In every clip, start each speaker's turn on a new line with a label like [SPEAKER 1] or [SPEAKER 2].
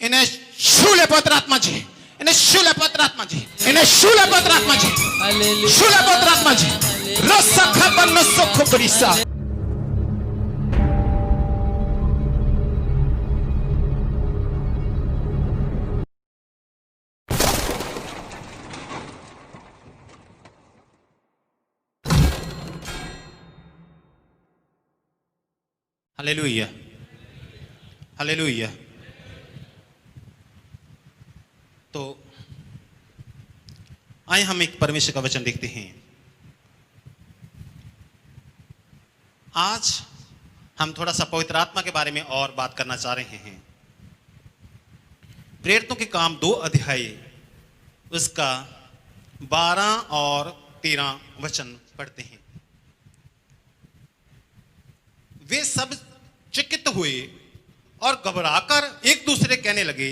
[SPEAKER 1] એને શું લે પવિત્રાત્માજી, એને શું લે પવિત્રાત્માજી, એને શું લે પવિત્રાત્માજી, શું લે પવિત્રાત્માજી. રસા ખબરનો સુખ બરીસા. Hallelujah, hallelujah. तो आइए हम एक परमेश्वर का वचन देखते हैं. आज हम थोड़ा सा पवित्र आत्मा के बारे में और बात करना चाह रहे हैं. प्रेरितों के काम 2 अध्याय उसका 12 और 13 वचन पढ़ते हैं. वे सब चकित हुए और घबराकर एक दूसरे कहने लगे,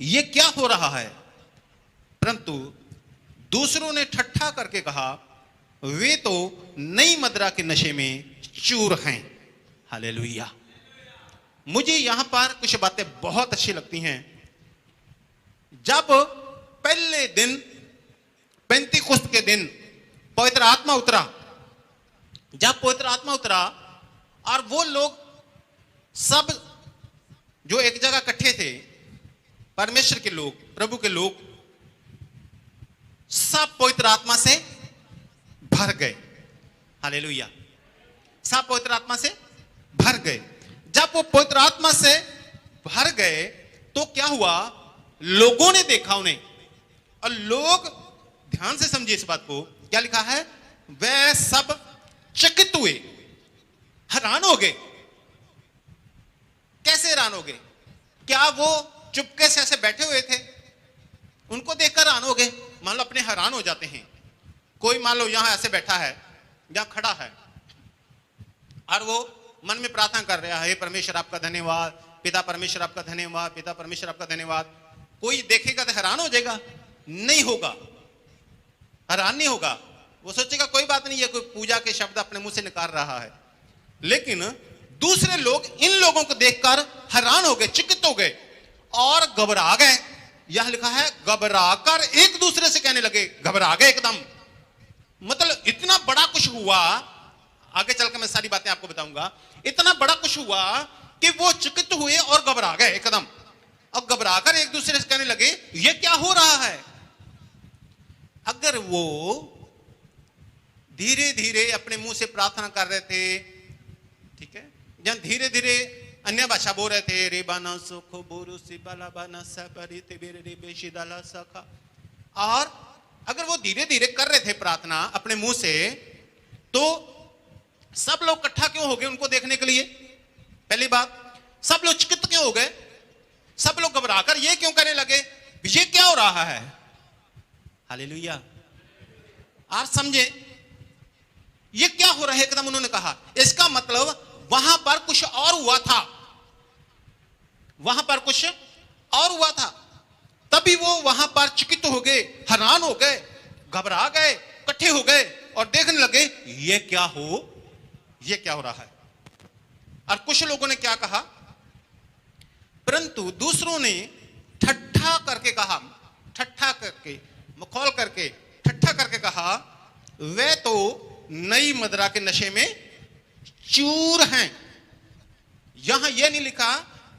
[SPEAKER 1] ये क्या हो रहा है? परंतु दूसरों ने ठट्ठा करके कहा, वे तो नई मदिरा के नशे में चूर हैं. हालेलुया. मुझे यहां पर कुछ बातें बहुत अच्छी लगती हैं. जब पहले दिन पेंतीकुस्त के दिन पवित्र आत्मा उतरा, जब पवित्र आत्मा उतरा और वो लोग सब जो एक जगह इकट्ठे थे, परमेश्वर के लोग, प्रभु के लोग, सब पवित्र आत्मा से भर गए. हालेलुया. सब पवित्र आत्मा से भर गए. जब वो पवित्र आत्मा से भर गए तो क्या हुआ? लोगों ने देखा उन्हें, और लोग ध्यान से समझिए इस बात को. क्या लिखा है? वे सब चकित हुए, हैरान हो गए. कैसे हैरान हो गए? क्या वो चुपके से ऐसे बैठे हुए थे, उनको देखकर हैरान हो गए? मान लो अपने हैरान हो जाते हैं. कोई मान लो यहां ऐसे बैठा है, यहां खड़ा है, और वो मन में प्रार्थना कर रहा है, हे परमेश्वर आपका धन्यवाद, पिता परमेश्वर आपका धन्यवाद, पिता परमेश्वर आपका धन्यवाद. कोई देखेगा तो हैरान हो जाएगा? नहीं होगा, हैरान नहीं होगा. वो सोचेगा कोई बात नहीं है, कोई पूजा के शब्द अपने मुंह से निकाल रहा है. लेकिन दूसरे लोग इन लोगों को देखकर हैरान हो गए, चकित हो गए और घबरा गए. यह लिखा है, घबराकर एक दूसरे से कहने लगे. घबरा गए एकदम. मतलब इतना बड़ा कुछ हुआ, आगे चलकर मैं सारी बातें आपको बताऊंगा. इतना बड़ा कुछ हुआ कि वो चकित हुए और घबरा गए एकदम, और घबराकर एक दूसरे से कहने लगे, ये क्या हो रहा है? अगर वो धीरे धीरे अपने मुंह से प्रार्थना कर रहे थे, ठीक है, जहां धीरे धीरे अन्य भाषा बोल रहे थे, रे बाना सुखो बोरु सिबाला बाना सबरी तेरे रे बेशिदाला सखा, और अगर वो धीरे धीरे कर रहे थे प्रार्थना अपने मुंह से, तो सब लोग इकट्ठा क्यों हो गए उनको देखने के लिए? पहली बात, सब लोग चकित क्यों हो गए? सब लोग घबराकर ये क्यों करने लगे, ये क्या हो रहा है? हालेलुया. आप समझे ये क्या हो रहा है? एकदम उन्होंने कहा. इसका मतलब वहां पर कुछ और हुआ था, वहां पर कुछ और हुआ था. तभी वो वहां पर चकित हो गए, हैरान हो गए, घबरा गए, इकट्ठे हो गए और देखने लगे, ये क्या हो रहा है? और कुछ लोगों ने क्या कहा? परंतु दूसरों ने ठट्ठा करके कहा, ठट्ठा करके, मखौल करके, ठट्ठा करके कहा, वे तो नई मदिरा के नशे में चूर हैं. यहां यह नहीं लिखा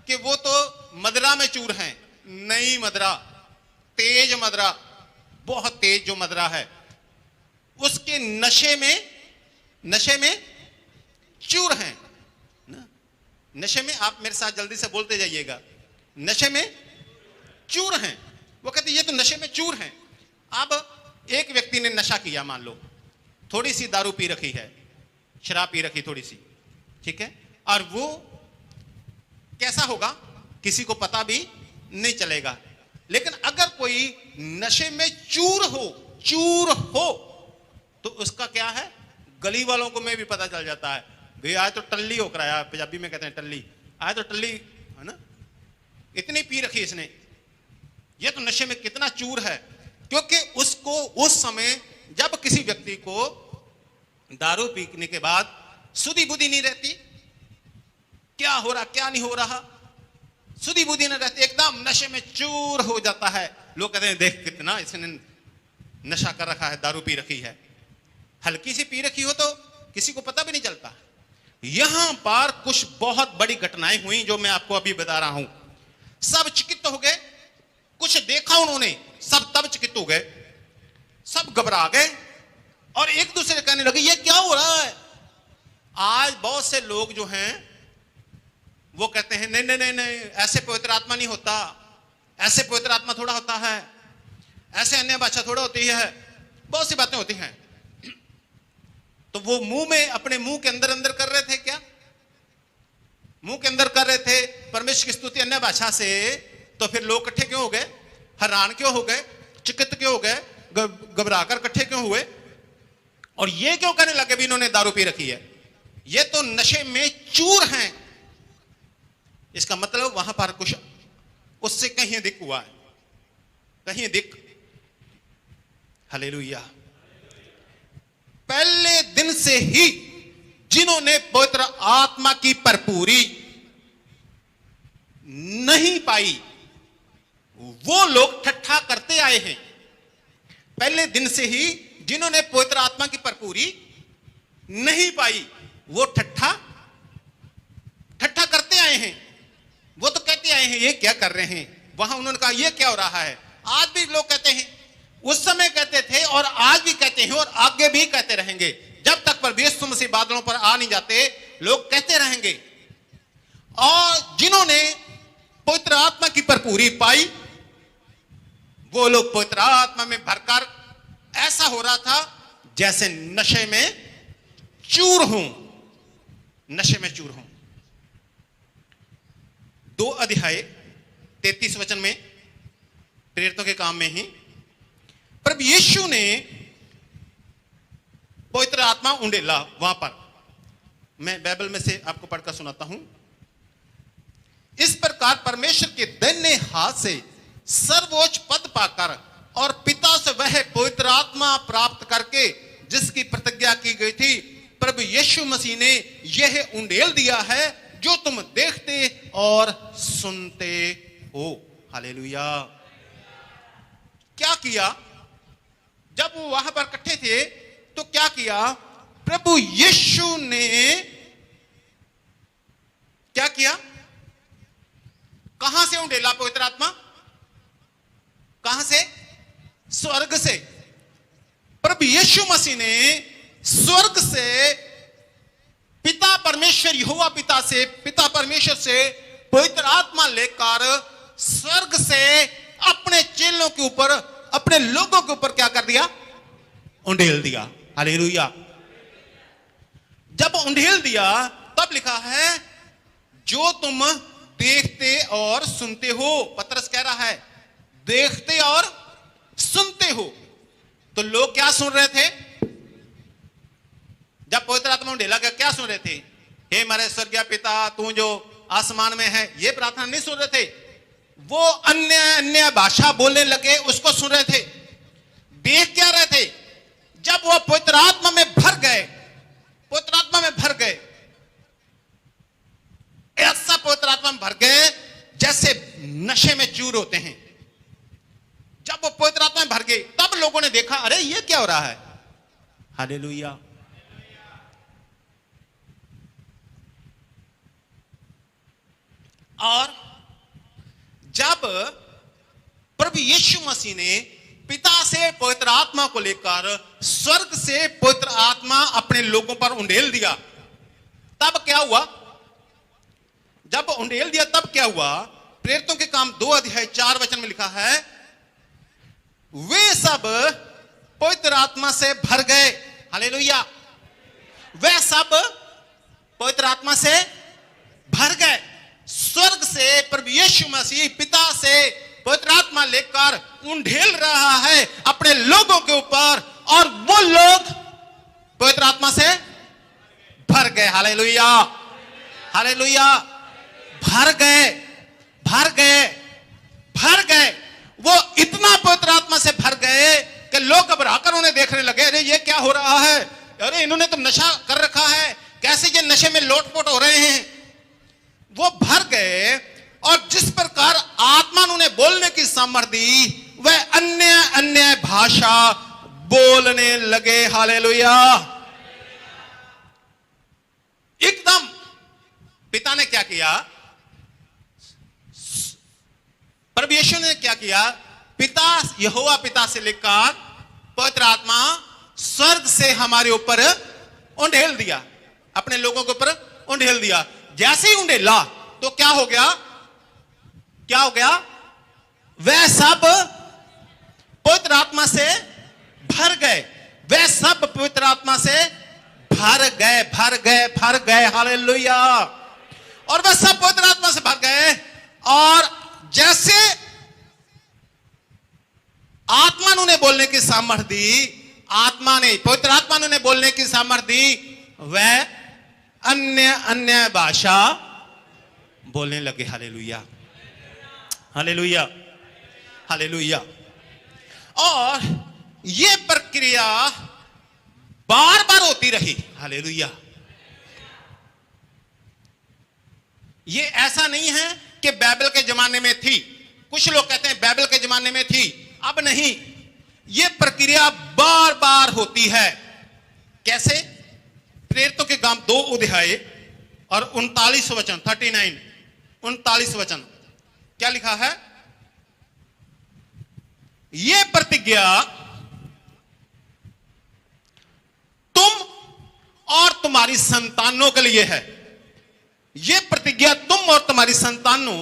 [SPEAKER 1] कि वो तो मदिरा में चूर हैं. नई मदिरा, तेज मदिरा, बहुत तेज जो मदिरा है, उसके नशे में चूर हैं. नशे में, आप मेरे साथ जल्दी से बोलते जाइएगा, नशे में चूर हैं. वो कहते ये तो नशे में चूर हैं. अब एक व्यक्ति ने नशा किया, मान लो थोड़ी सी दारू पी रखी है, शराब पी रखी थोड़ी सी, ठीक है, और वो कैसा होगा किसी को पता भी नहीं चलेगा. लेकिन अगर कोई नशे में चूर हो तो उसका क्या है, गली वालों को में भी पता चल जाता है. भाई आज तो टल्ली होकर आया, पंजाबी में कहते हैं टल्ली, आज तो टल्ली है ना, इतनी पी रखी इसने, ये तो नशे में कितना चूर है। क्योंकि उसको उस समय जब किसी व्यक्ति को दारू पीने के बाद सुधी बुद्धि नहीं रहती, क्या हो रहा क्या नहीं हो रहा, सुधी बुद्धि नहीं रहती, एकदम नशे में चूर हो जाता है। लोग कहते हैं देख कितना इसने नशा कर रखा है, दारू पी रखी है। हल्की सी पी रखी हो तो किसी को पता भी नहीं चलता। यहां पर कुछ बहुत बड़ी घटनाएं हुई जो मैं आपको अभी बता रहा हूं। सब चकित हो गए, कुछ देखा उन्होंने, सब तब चकित हो गए, सब घबरा गए और एक दूसरे से कहने लगे ये क्या हो रहा है। आज बहुत से लोग जो हैं वो कहते हैं नहीं नहीं नहीं नहीं, ऐसे पवित्र आत्मा नहीं होता, ऐसे पवित्र आत्मा थोड़ा होता है, ऐसे अन्य भाषा थोड़ा होती है, बहुत सी बातें होती हैं। तो वो मुंह में अपने मुंह के अंदर अंदर कर रहे थे, क्या मुंह के अंदर कर रहे थे परमेश्वर की स्तुति अन्य भाषा से, तो फिर लोग इकट्ठे क्यों हो गए, हैरान क्यों हो गए, चिकित क्यों हो गए, घबरा कर इकट्ठे क्यों हुए और ये क्यों कहने लगे भी इन्होंने दारू पी रखी है, ये तो नशे में चूर हैं। इसका मतलब वहां पर कुछ उससे कहीं अधिक हुआ है, कहीं अधिक। हालेलुया। पहले दिन से ही जिन्होंने पवित्र आत्मा की भरपूरी नहीं पाई वो लोग ठट्ठा करते आए हैं। पहले दिन से ही जिन्होंने पवित्र आत्मा की भरपूरी नहीं पाई वो ठट्ठा करते आए हैं। वो तो कहते आए हैं ये क्या कर रहे हैं, वहां उन्होंने कहा ये क्या हो रहा है। आज भी लोग कहते हैं, उस समय कहते थे और आज भी कहते हैं और आगे भी कहते रहेंगे, जब तक पर यीशु मसीह बादलों पर आ नहीं जाते लोग कहते रहेंगे। और जिन्होंने पवित्र आत्मा की भरपूरी पाई वो लोग पवित्र आत्मा में भरकर ऐसा हो रहा था जैसे नशे में चूर हूं, नशे में चूर हूं। 2 अध्याय 33 वचन में प्रेरितों के काम में ही प्रभु यीशु ने पवित्र आत्मा उंडेला। वहां पर मैं बाइबल में से आपको पढ़कर सुनाता हूं। इस प्रकार परमेश्वर के दाहिने हाथ से सर्वोच्च पद पाकर और पिता से वह पवित्र आत्मा प्राप्त करके जिसकी प्रतिज्ञा की गई थी, प्रभु यीशु मसीह ने यह उंडेल दिया है जो तुम देखते और सुनते हो। हालेलुया। क्या किया जब वो वहां पर इकट्ठे थे तो क्या किया, प्रभु यीशु ने क्या किया, कहां से उंडेला पवित्र आत्मा, कहां से, स्वर्ग से। प्रभु यीशु मसीह ने स्वर्ग से पिता परमेश्वर यहोवा पिता से, पिता परमेश्वर से पवित्र आत्मा लेकर स्वर्ग से अपने चेलों के ऊपर, अपने लोगों के ऊपर क्या कर दिया, उंडेल दिया। हालेलुया। जब उंडेल दिया तब लिखा है जो तुम देखते और सुनते हो। पतरस कह रहा है देखते और सुनते हो। तो लोग क्या सुन रहे थे जब पवित्र आत्मा उंडेला गया, क्या सुन रहे थे, हे हमारे स्वर्गीय पिता तू जो आसमान में है, ये प्रार्थना नहीं सुन रहे थे। वो अन्य अन्य भाषा बोलने लगे उसको सुन रहे थे। देख क्या रहे थे, जब वो पवित्र आत्मा में भर गए, पवित्र आत्मा में भर गए, ऐसा पवित्र आत्मा में भर गए जैसे नशे में चूर होते हैं। जब वो पवित्र आत्मा में भर गए तब लोगों ने देखा अरे ये क्या हो रहा है। हालेलुया। और जब प्रभु यीशु मसीह ने पिता से पवित्र आत्मा को लेकर स्वर्ग से पवित्र आत्मा अपने लोगों पर उंडेल दिया, तब क्या हुआ, जब उंडेल दिया तब क्या हुआ, प्रेरितों के काम 2 अध्याय 4 वचन में लिखा है वे सब पवित्र आत्मा से भर गए। हालेलुया। वे सब पवित्र आत्मा से भर गए। स्वर्ग से प्रभु यीशु मसीह पिता से पवित्र आत्मा लेकर उंडेल रहा है अपने लोगों के ऊपर और वो लोग पवित्र आत्मा से भर भर गए। Hallelujah, hallelujah. भर गए, भर गए, भर गए। वो इतना पवित्र आत्मा से भर गए कि लोग घबराकर उन्हें देखने लगे, अरे ये क्या हो रहा है, अरे इन्होंने तो नशा कर रखा है, कैसे ये नशे में लोटपोट हो रहे हैं। वो भर गए और जिस प्रकार आत्मा ने उन्हें बोलने की सामर्थ्य दी, वह अन्य अन्य भाषा बोलने लगे। हालेलुया। एकदम पिता ने क्या किया, प्रभु यीशु ने क्या किया, पिता, यहोवा पिता से लेकर पवित्र आत्मा स्वर्ग से हमारे ऊपर उंडेल दिया, अपने लोगों के ऊपर उंडेल दिया। जैसे ही उंडेला तो क्या हो गया, क्या हो गया, वह सब पवित्र आत्मा से भर गए, वह सब पवित्र आत्मा से भर गए, भर गए, भर गए। हालेलुया। और वह सब पवित्र आत्मा से भर गए और जैसे आत्मा ने उन्हें बोलने की सामर्थ्य दी, आत्मा ने, पवित्र आत्मा ने उन्हें बोलने की सामर्थ्य दी, वह अन्य अन्य भाषा बोलने लगे। Hallelujah, hallelujah, hallelujah. और यह प्रक्रिया बार बार होती रही। हालेलुया। यह ऐसा नहीं है कि बाइबल के जमाने में थी, कुछ लोग कहते हैं बाइबल के जमाने में थी, अब नहीं। यह प्रक्रिया बार बार होती है। कैसे? प्रेरितों के काम 2 अध्याय और 39 वचन, 39, 39 वचन क्या लिखा है? यह प्रतिज्ञा तुम और तुम्हारी संतानों के लिए है। यह प्रतिज्ञा तुम और तुम्हारी संतानों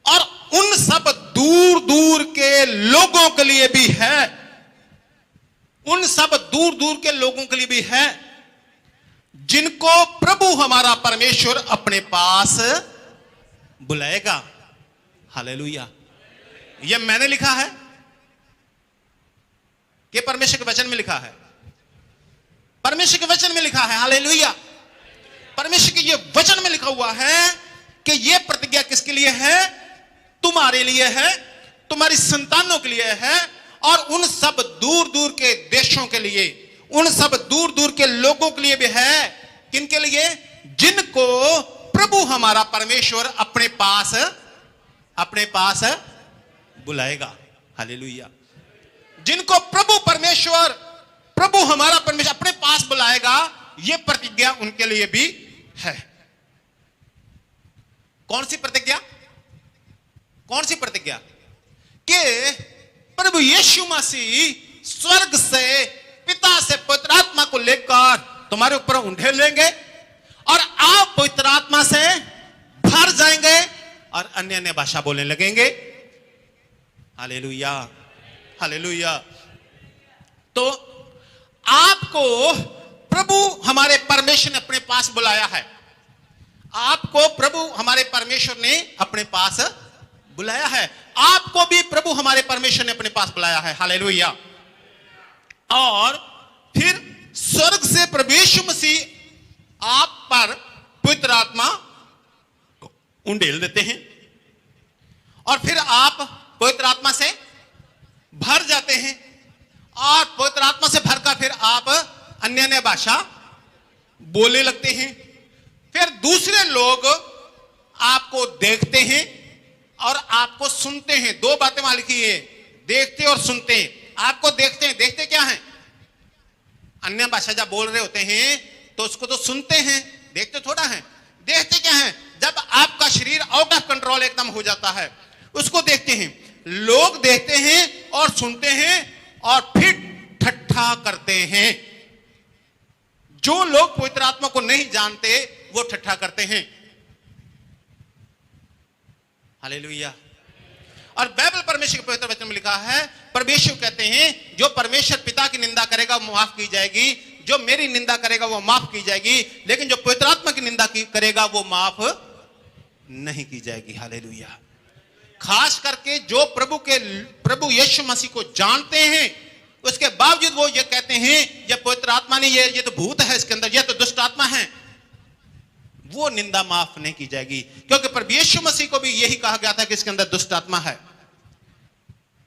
[SPEAKER 1] और उन सब दूर दूर के लोगों के लिए भी है, उन सब दूर दूर के लोगों के लिए भी है जिनको प्रभु हमारा परमेश्वर अपने पास बुलाएगा। हालेलुया। यह मैंने लिखा है कि परमेश्वर के वचन में लिखा है? परमेश्वर के वचन में लिखा है। हालेलुया। परमेश्वर के ये वचन में लिखा हुआ है कि यह प्रतिज्ञा किसके लिए है? तुम्हारे लिए है, तुम्हारी संतानों के लिए है और उन सब दूर दूर के देशों के लिए, उन सब दूर दूर के लोगों के लिए भी है। किनके लिए? जिनको प्रभु हमारा परमेश्वर अपने पास बुलाएगा। हालेलुया। जिनको प्रभु परमेश्वर, प्रभु हमारा परमेश्वर अपने पास बुलाएगा, यह प्रतिज्ञा उनके लिए भी है। कौन सी प्रतिज्ञा? कौन सी प्रतिज्ञा? कि प्रभु यीशु मसीह स्वर्ग से, पिता से पवित्र आत्मा को लेकर तुम्हारे ऊपर उंडेल लेंगे और आप पवित्र आत्मा से भर जाएंगे और अन्य अन्य भाषा बोलने लगेंगे। Hallelujah, hallelujah. तो आपको प्रभु हमारे परमेश्वर ने अपने पास बुलाया है, आपको प्रभु हमारे परमेश्वर ने अपने पास बुलाया है, आपको भी प्रभु हमारे परमेश्वर ने अपने पास बुलाया है। हालेलुया। और फिर स्वर्ग से प्रभु यीशु मसीह आप पर पवित्र आत्मा उंडेल देते हैं और फिर आप पवित्र आत्मा से भर जाते हैं और पवित्र आत्मा से भरकर फिर आप अन्य अन्य भाषा बोलने लगते हैं। फिर दूसरे लोग आपको देखते हैं और आपको सुनते हैं। 2 बातें वहां लिखी है, देखते और सुनते हैं। आपको देखते हैं, देखते क्या है? अन्य भाषा जब बोल रहे होते हैं तो उसको तो सुनते हैं, देखते थोड़ा है। देखते क्या है? जब आपका शरीर आउट ऑफ कंट्रोल एकदम हो जाता है, उसको देखते हैं। लोग देखते हैं और सुनते हैं और फिर ठट्ठा करते हैं। जो लोग पवित्र आत्मा को नहीं जानते वो ठट्ठा करते हैं। हालेलुया। और बाइबल परमेश्वर के पवित्र वचन में लिखा है, परमेश्वर कहते हैं जो परमेश्वर पिता की निंदा करेगा वो माफ की जाएगी, जो मेरी निंदा करेगा वो माफ की जाएगी, लेकिन जो पवित्र आत्मा की निंदा करेगा वो माफ नहीं की जाएगी। हालेलुया। खास करके जो प्रभु यीशु मसीह को जानते हैं, उसके बावजूद वो ये कहते हैं ये पवित्र आत्मा नहीं, ये तो भूत है इसके अंदर, ये तो दुष्ट आत्मा है, वो निंदा माफ नहीं की जाएगी, क्योंकि प्रभु यीशु मसीह को भी यही कहा गया था कि इसके अंदर दुष्ट आत्मा है।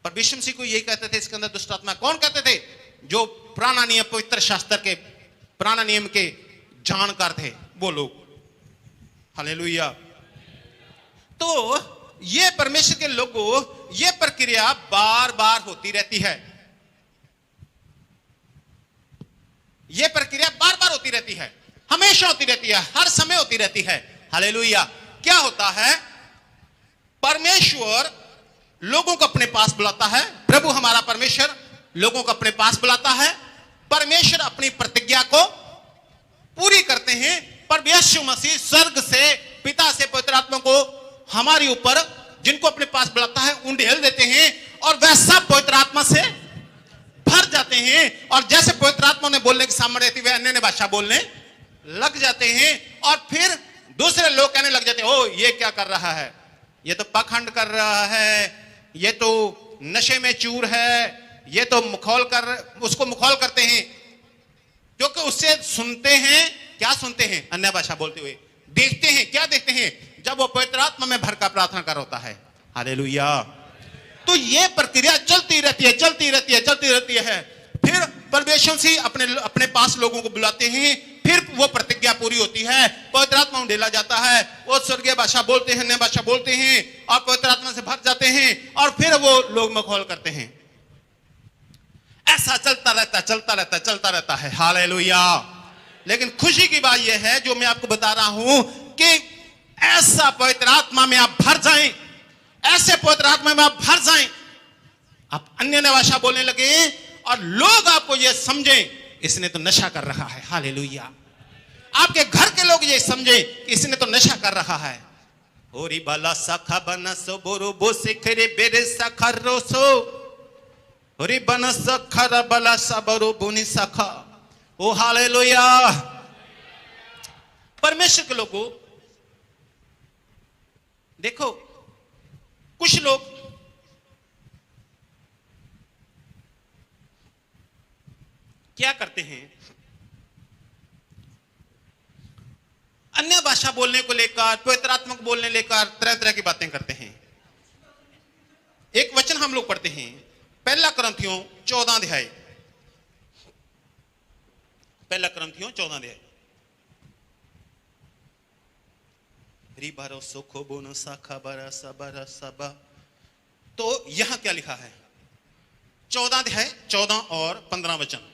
[SPEAKER 1] प्रभु यीशु मसीह को यही कहते थे इसके अंदर दुष्ट आत्मा है। कौन कहते थे? जो पुराना नियम, पवित्र शास्त्र के पुराना नियम के जानकार थे वो लोग। हालेलुया। तो ये परमेश्वर के लोगों, ये प्रक्रिया बार बार होती रहती है, ये प्रक्रिया बार बार होती रहती है, हमेशा होती रहती है, हर समय होती रहती है। हालेलुया। क्या होता है? परमेश्वर लोगों को अपने पास बुलाता है, प्रभु हमारा परमेश्वर लोगों को अपने पास बुलाता है, परमेश्वर अपनी प्रतिज्ञा को पूरी करते हैं। पर यीशु मसीह स्वर्ग से, पिता से पवित्र आत्मा को हमारे ऊपर, जिनको अपने पास बुलाता है, उंडेल देते हैं और वह सब पवित्र आत्मा से भर जाते हैं। और जैसे पवित्र आत्मा ने बोलने की सामर्थ्य थी, वे अन्य भाषा बोलने लग जाते हैं। और फिर दूसरे लोग कहने लग जाते हैं, ओ ये क्या कर रहा है, ये तो पाखंड कर रहा है, ये तो नशे में चूर है, ये तो उसको मुखौल करते हैं। क्योंकि उससे सुनते हैं, क्या सुनते हैं? अन्य भाषा बोलते हुए। देखते हैं, क्या देखते हैं? जब वो पवित्र आत्मा में भर का प्रार्थना कर होता है। हालेलुया। तो ये प्रक्रिया चलती रहती है, चलती रहती है, चलती रहती है। फिर परमेश्वर से अपने पास लोगों को बुलाते हैं, फिर वो प्रतिज्ञा पूरी होती है, पवित्र आत्मा उंडेला जाता है, वो स्वर्गीय भाषा बोलते हैं, नई भाषा बोलते हैं और पवित्र आत्मा से भर जाते हैं और फिर वो लोग मखौल करते हैं। ऐसा चलता रहता, चलता रहता, चलता रहता है। हालेलुया। लेकिन खुशी की बात यह है, जो मैं आपको बता रहा हूं, कि ऐसा पवित्र आत्मा में आप भर जाएं, ऐसे पवित्र आत्मा में आप भर जाएं, आप अन्य भाषा बोलने लगे और लोग आपको यह समझें इसने तो नशा कर रहा है। हालेलुया। आपके घर के लोग ये समझे कि इसने तो नशा कर रहा है। ओरी बाला साखा बनसो बोरो बो सिखरे बेरे साखरोसो, ओरी बनस खरा बाला सबरो बुनी साखा। ओ हालेलुया। परमेश्वर के लोगों, देखो कुछ लोग क्या करते हैं, अन्य भाषा बोलने को लेकर, पवित्र आत्मा को बोलने लेकर तरह तरह की बातें करते हैं। एक वचन हम लोग पढ़ते हैं, पहला कुरिन्थियों 14 अध्याय, पहला कुरिन्थियों 14 अध्याय। तो यहां क्या लिखा है? 14 अध्याय 14 और 15 वचन।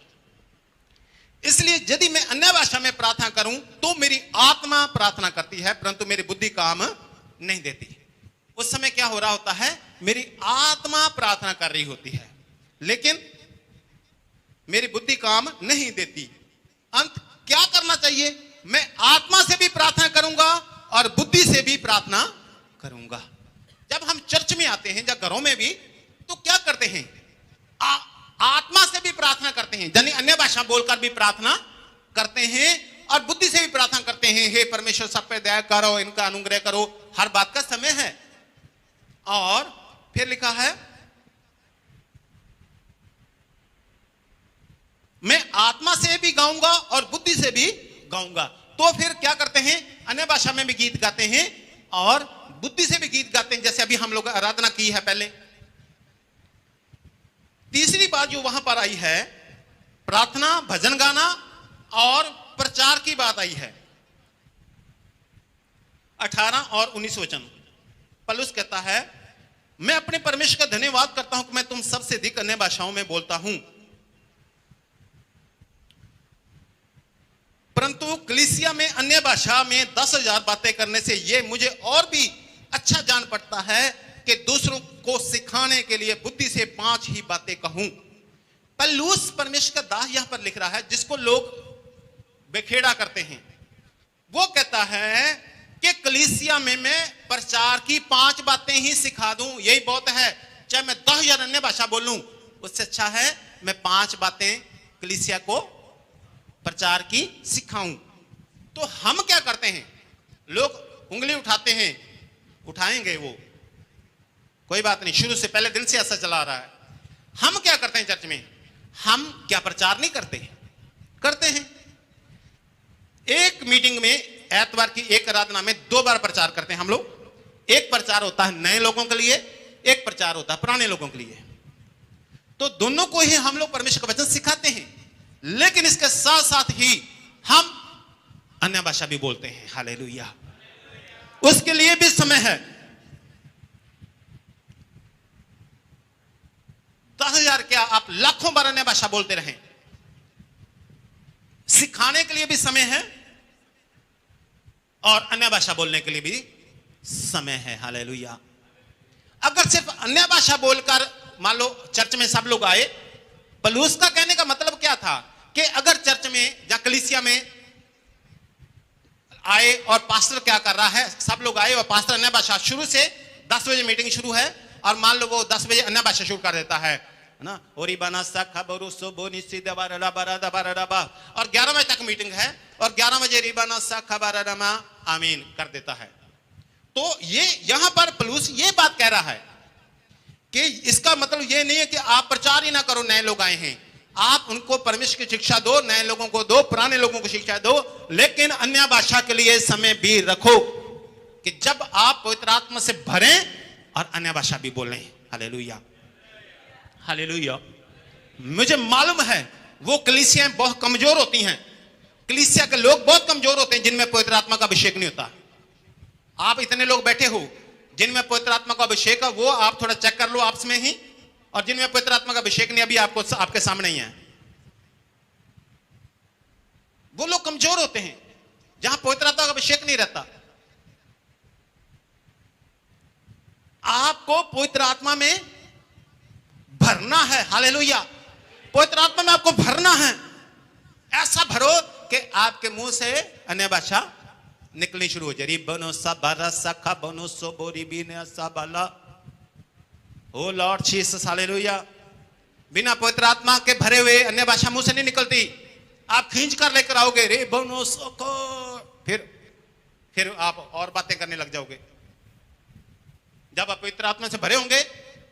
[SPEAKER 1] इसलिए यदि मैं अन्य भाषा में प्रार्थना करूं तो मेरी आत्मा प्रार्थना करती है, परंतु मेरी बुद्धि काम नहीं देती। उस समय क्या हो रहा होता है? मेरी आत्मा प्रार्थना कर रही होती है, लेकिन मेरी बुद्धि काम नहीं देती। अंत क्या करना चाहिए? मैं आत्मा से भी प्रार्थना करूंगा और बुद्धि से भी प्रार्थना करूंगा। जब हम चर्च में आते हैं, जब घरों में भी, तो क्या करते हैं? आत्मा से भी प्रार्थना करते हैं, यानी अन्य भाषा बोलकर भी प्रार्थना करते हैं और बुद्धि से भी प्रार्थना करते हैं। हे परमेश्वर, सब पे दया करो, इनका अनुग्रह करो। हर बात का समय है। और फिर लिखा है, मैं आत्मा से भी गाऊंगा और बुद्धि से भी गाऊंगा। तो फिर क्या करते हैं? अन्य भाषा में भी गीत गाते हैं और बुद्धि से भी गीत गाते हैं, जैसे अभी हम लोग आराधना की है पहले। तीसरी बात जो वहां पर आई है, प्रार्थना, भजन गाना और प्रचार की बात आई है। 18 और 19 वचन पौलुस कहता है, मैं अपने परमेश्वर का धन्यवाद करता हूं कि मैं तुम सबसे अधिक अन्य भाषाओं में बोलता हूं, परंतु कलीसिया में अन्य भाषा में 10,000 बातें करने से यह मुझे और भी अच्छा जान पड़ता है कि दूसरों को सिखाने के लिए बुद्धि से 5 ही बातें कहूं। पौलुस परमेश्वर का दास यहां पर लिख रहा है, जिसको लोग बेखेड़ा करते हैं। वो कहता है कि कलीसिया में मैं प्रचार की 5 बातें ही सिखा दूं, यही बहुत है। चाहे मैं 10,000 अन्य भाषा बोलूं, उससे अच्छा है मैं 5 बातें कलीसिया को प्रचार की सिखाऊं। तो हम क्या करते हैं? लोग उंगली उठाते हैं, उठाएंगे वो, कोई बात नहीं, शुरू से पहले दिन से ऐसा चला रहा है। हम क्या करते हैं चर्च में? हम क्या प्रचार नहीं करते? करते हैं। एक मीटिंग में एतवार की एक आराधना में 2 बार प्रचार करते हैं हम लोग। एक प्रचार होता है नए लोगों के लिए, एक प्रचार होता है पुराने लोगों के लिए। तो दोनों को ही हम लोग परमेश्वर का वचन सिखाते हैं, लेकिन इसके साथ साथ ही हम अन्य भाषा भी बोलते हैं। हालेलुया। उसके लिए भी समय है। 10,000 क्या आप लाखों बार अन्य भाषा बोलते रहें, सिखाने के लिए भी समय है और अन्य भाषा बोलने के लिए भी समय है। हालेलुया। अगर सिर्फ अन्य भाषा बोलकर मान लो चर्च में सब लोग आए, पौलुस का कहने का मतलब क्या था कि अगर चर्च में या कलीसिया में आए और पास्टर क्या कर रहा है, सब लोग आए और पास्टर अन्य भाषा शुरू से 10 बजे मीटिंग शुरू है और मान लो वो 10 बजे अन्य भाषा शुरू कर देता है ना, और 11 बजे तक मीटिंग है और 11 बजे रिबाना सा खबरमा आमीन कर देता है। तो ये यहां पर पौलुस ये बात कह रहा है कि इसका मतलब ये नहीं है कि आप प्रचार ही ना करो, नए लोग आए हैं, आप उनको परमेश्वर की शिक्षा दो, नए लोगों को दो, पुराने लोगों को शिक्षा दो, लेकिन अन्य भाषा के लिए समय भी रखो कि जब आप पवित्र आत्मा से भरें और अन्य भाषा भी बोलें। Hallelujah, hallelujah. मुझे मालूम है वो कलीसियाएं बहुत कमजोर होती हैं, कलीसिया के लोग बहुत कमजोर होते हैं जिनमें पवित्र आत्मा का अभिषेक नहीं होता। आप इतने लोग बैठे हो जिनमें पवित्र आत्मा का अभिषेक है, वो आप थोड़ा चेक कर लो आपस में ही, और जिनमें पवित्र आत्मा का अभिषेक नहीं अभी आपको आपके सामने ही है। वो लोग कमजोर होते हैं जहां पवित्र आत्मा का अभिषेक नहीं रहता। आपको पवित्र आत्मा में भरना है। हालेलुया। पवित्र आत्मा में आपको भरना है, ऐसा भरो कि आपके मुंह से अन्य भाषा निकलनी शुरू हो जाए। बनो सबरा सखा बनो सोबोरी बिना सबला। ओ लॉर्ड जीसस, हालेलुया। बिना पवित्र आत्मा के भरे हुए अन्य भाषा मुंह से नहीं निकलती। आप खींच कर लेकर आओगे रे बनो सोको, फिर आप और बातें करने लग जाओगे। जब आप पवित्र आत्मा से भरे होंगे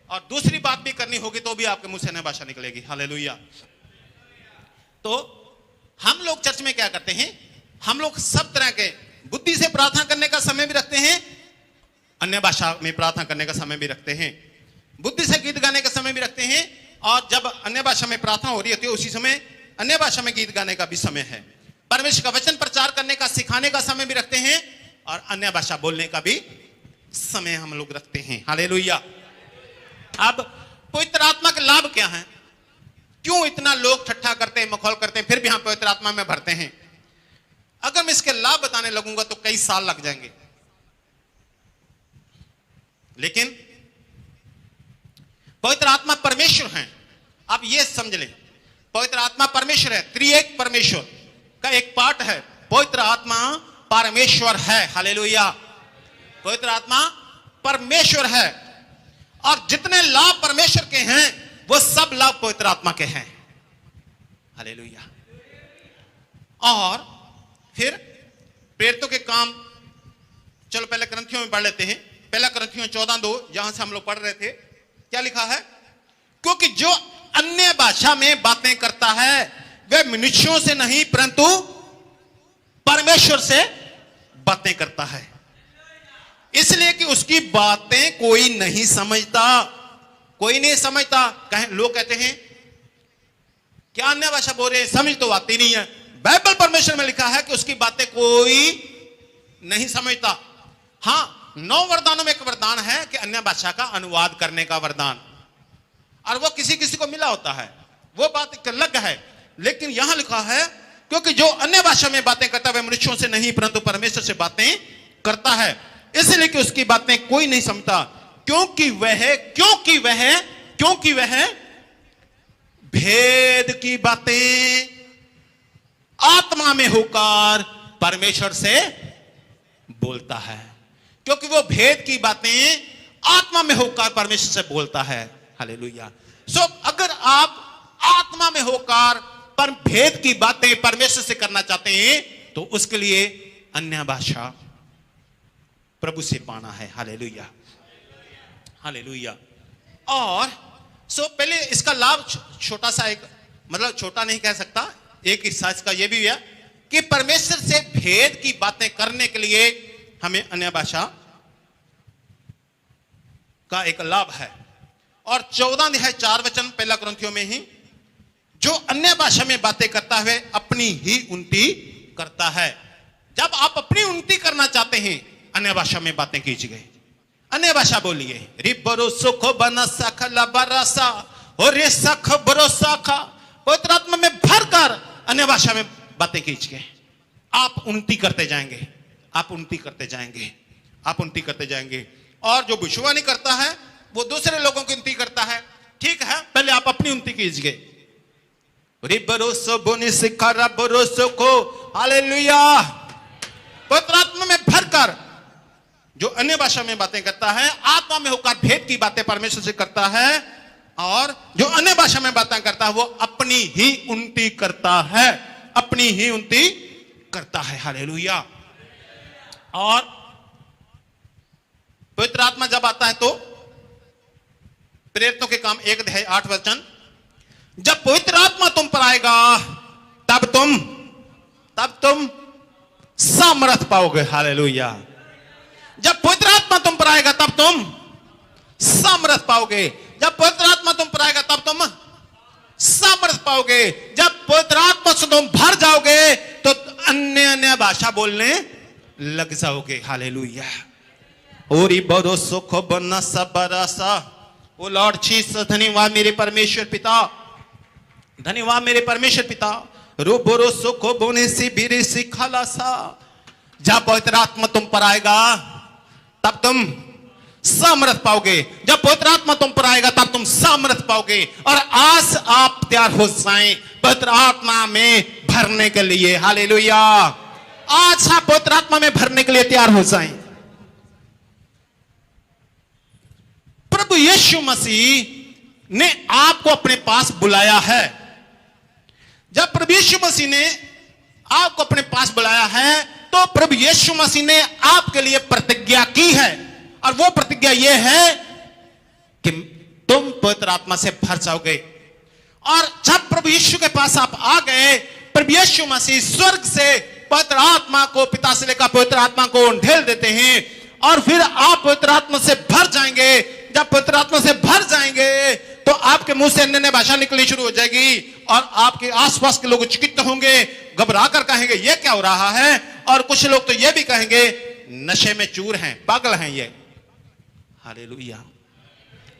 [SPEAKER 1] और दूसरी बात भी करनी होगी तो भी आपके मुंह से अन्य भाषा निकलेगी। हालेलुया। तो हम लोग चर्च में क्या करते हैं, हम लोग सब तरह के बुद्धि से प्रार्थना करने का समय भी रखते हैं, अन्य भाषा में प्रार्थना करने का समय भी रखते हैं, बुद्धि से गीत गाने का समय भी रखते हैं, और जब अन्य भाषा में प्रार्थना हो रही होती है उसी समय अन्य भाषा में गीत गाने का भी समय है। परमेश्वर का वचन प्रचार करने का, सिखाने का समय भी रखते हैं और अन्य भाषा बोलने का भी समय हम लोग रखते हैं। हालेलुया। अब पवित्र आत्मा के लाभ क्या हैं? क्यों इतना लोग ठट्ठा करते हैं, मखौल करते हैं, फिर भी हम पवित्र आत्मा में भरते हैं? अगर मैं इसके लाभ बताने लगूंगा तो कई साल लग जाएंगे, लेकिन पवित्र आत्मा परमेश्वर है। आप ये समझ लें, पवित्र आत्मा परमेश्वर है, त्रिएक परमेश्वर का एक पार्ट है। पवित्र आत्मा परमेश्वर है। हालेलुया। पवित्र आत्मा परमेश्वर है और जितने लाभ परमेश्वर के हैं वो सब लाभ पवित्र आत्मा के हैं। हालेलुया। और फिर प्रेरितों के काम, चलो पहले ग्रंथियों में पढ़ लेते हैं। पहला ग्रंथियों 14:2 जहां से हम लोग पढ़ रहे थे, क्या लिखा है? क्योंकि जो अन्य भाषा में बातें करता है वह मनुष्यों से नहीं परंतु परमेश्वर से बातें करता है, इसलिए कि उसकी बातें कोई नहीं समझता। कोई नहीं समझता। लोग कहते हैं क्या अन्य भाषा बोल रहे हैं, समझ तो आती नहीं है। बाइबल परमेश्वर में लिखा है कि उसकी बातें कोई नहीं समझता। हां, 9 वरदानों में एक वरदान है कि अन्य भाषा का अनुवाद करने का वरदान, और वो किसी किसी को मिला होता है, वो बात अलग है। लेकिन यहां लिखा है क्योंकि जो अन्य भाषा में बातें करता है वह मनुष्यों से नहीं परंतु परमेश्वर से बातें करता है, इसलिए कि उसकी बातें कोई नहीं समझता, क्योंकि वह भेद की बातें आत्मा में होकर परमेश्वर से बोलता है। क्योंकि वो भेद की बातें आत्मा में होकर परमेश्वर से बोलता है। हालेलुया। सो अगर आप आत्मा में होकर पर भेद की बातें परमेश्वर से करना चाहते हैं तो उसके लिए अन्य भाषा प्रभु से पाना है। Hallelujah, hallelujah. और पहले इसका लाभ छोटा सा, एक मतलब छोटा नहीं कह सकता, एक हिस्सा इसका यह भी है कि परमेश्वर से भेद की बातें करने के लिए हमें अन्य भाषा का एक लाभ है। और 14 अध्याय 4 वचन पहला कुरिन्थियों में ही, जो अन्य भाषा में बातें करता है अपनी ही उन्नति करता है। जब आप अपनी उन्नति करना चाहते हैं, अन्य भाषा में बातें कीजिए, अन्य भाषा बोलिए। रिबरो सुखो बनसा खला बरसा और रे सख भरोसा खा, पवित्र आत्मा में भरकर अन्य भाषा में बातें कीजिए। आप उन्नति करते जाएंगे, आप उन्नति करते जाएंगे, आप उन्नति करते जाएंगे। और जो भविष्यवाणी करता है वो दूसरे लोगों की उन्नति करता है। ठीक है, पहले आप अपनी उन्नति कीजिए। रिबरोसो बोने सिखारा बरोसो को, हालेलुया। पवित्र आत्मा में भरकर जो अन्य भाषा में बातें करता है, आत्मा में होकर भेद की बातें परमेश्वर से करता है, और जो अन्य भाषा में बातें करता है वो अपनी ही उन्नति करता है, अपनी ही उन्नति करता है। हालेलुया। और पवित्र आत्मा जब आता है तो प्रेरितों के काम 1 अध्याय 8 वचन, जब पवित्र आत्मा तुम पर आएगा तब तुम सामर्थ पाओगे। हालेलुया। जब पवित्र आत्मा तुम पर आएगा तब तुम सामर्थ पाओगे। जब पवित्र आत्मा तुम पर आएगा तब तुम सामर्थ पाओगे। जब पवित्र आत्मा से तुम भर जाओगे तो अन्य भाषा बोलने लग जाओगे। हालेलुया। ओरी बरो सुख बना सबरसा। ओ लॉर्ड जीसस, धन्यवाद मेरे परमेश्वर पिता, धन्यवाद मेरे परमेश्वर पिता। रो बोरो सुखो बोने से बीरे से खालासा। जब पवित्र आत्मा तुम पर आएगा तब तुम सामर्थ पाओगे। जब पवित्र आत्मा तुम पर आएगा तब तुम सामर्थ पाओगे। और आज आप तैयार हो जाएं पवित्र आत्मा में भरने के लिए। हालेलुया। आज आप पवित्र आत्मा में भरने के लिए तैयार हो जाएं। प्रभु यीशु मसीह ने आपको अपने पास बुलाया है। जब प्रभु यीशु मसीह ने आपको अपने पास बुलाया है तो प्रभु यीशु मसीह ने आपके लिए प्रतिज्ञा की है। और वो प्रतिज्ञा ये है कि तुम पवित्र आत्मा से भर जाओगे। और जब प्रभु यीशु के पास आप आ गए, प्रभु यीशु मसीह स्वर्ग से पवित्र आत्मा को, पिता से लेकर पवित्र आत्मा को ढेल देते हैं और फिर आप पवित्र आत्मा से भर जाएंगे। जब पवित्र आत्मा से भर जाएंगे तो आपके मुंह से अन्य भाषा निकलनी शुरू हो जाएगी और आपके आसपास के लोग चिकित्त होंगे, घबरा कर कहेंगे ये क्या हो रहा है। और कुछ लोग तो ये भी कहेंगे नशे में चूर हैं, पागल हैं ये। हालेलुया।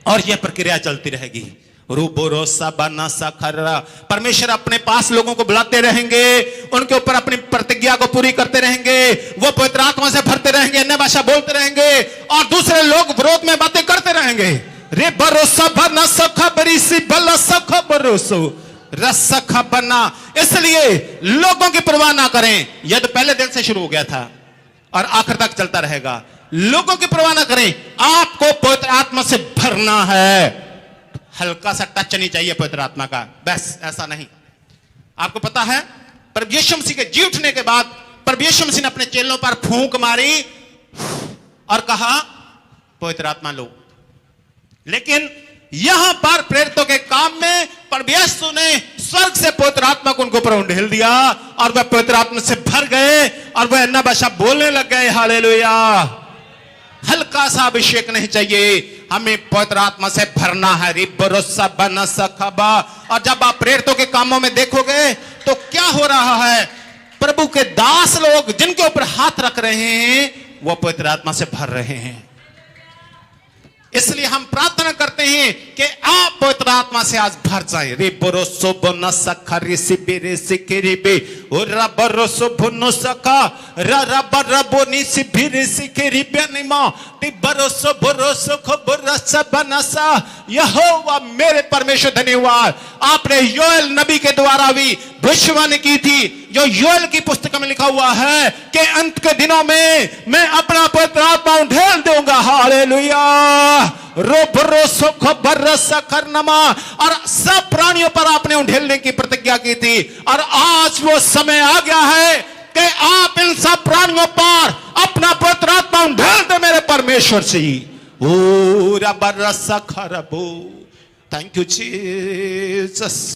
[SPEAKER 1] और यह प्रक्रिया चलती रहेगी। रूबोरोसा बनासा खर्रा। परमेश्वर अपने पास लोगों को बुलाते रहेंगे, उनके ऊपर अपनी प्रतिज्ञा को पूरी करते रहेंगे, वो पवित्र आत्मा से भरते रहेंगे, अन्य भाषा बोलते रहेंगे और दूसरे लोग विरोध में बातें करते रहेंगे। रे भरोसा बना सखा बरी सी बला सखा भरोसो रसखा बना। इसलिए लोगों की परवाह ना करें। यह तो पहले दिन से शुरू हो गया था और आखिर तक चलता रहेगा। लोगों की परवाह ना करें, आपको पवित्र आत्मा से भरना है। हल्का सा टच नहीं चाहिए पवित्र आत्मा का, बस ऐसा नहीं। आपको पता है प्रभु यीशु मसीह के जी उठने के बाद प्रभु यीशु मसीह ने अपने चेलों पर फूंक मारी और कहा पवित्र आत्मा लो। लेकिन यहां पर प्रेरितों के काम में प्रभु यीशु ने स्वर्ग से पवित्र आत्मा को उनको ऊपर ढेल दिया और वह पवित्र आत्मा से भर गए और वह अन्य भाषा बोलने लग गए। हालेलुया। हल्का सा अभिषेक नहीं चाहिए, हमें पवित्र आत्मा से भरना है। रिबरोसा बना सखबा। और जब आप प्रेरितों के कामों में देखोगे तो क्या हो रहा है, प्रभु के दास लोग जिनके ऊपर हाथ रख रहे हैं वो पवित्र आत्मा से भर रहे हैं। इसलिए हम प्रार्थना करते हैं कि आप पवित्र आत्मा से आज भर जाएं। रे बरोसो बना सखा रे सिबेरे सिकेरिबे और रबरोसो भुनो सखा रबरबोनी सिबिरे सिकेरिबे निमा ति बरोसो बरोसो खबरस बनसा। यहोवा मेरे परमेश्वर धन्यवाद, आपने योएल नबी के द्वारा भी भविष्यवाणी की थी, जो योएल की पुस्तक में लिखा हुआ है कि अंत के दिनों में मैं अपना पवित्र आत्मा ढेल दूंगा। हालेलुया। रोबरोसो खबरसा करनमा। और सब प्राणियों पर आपने उंडेलने की प्रतिज्ञा की थी और आज वो समय आ गया है कि आप इन सब प्राणियों पर अपना पवित्र आत्मा उंडेल दे मेरे परमेश्वर से। ओ रबरसा खरबो। Thank you Jesus.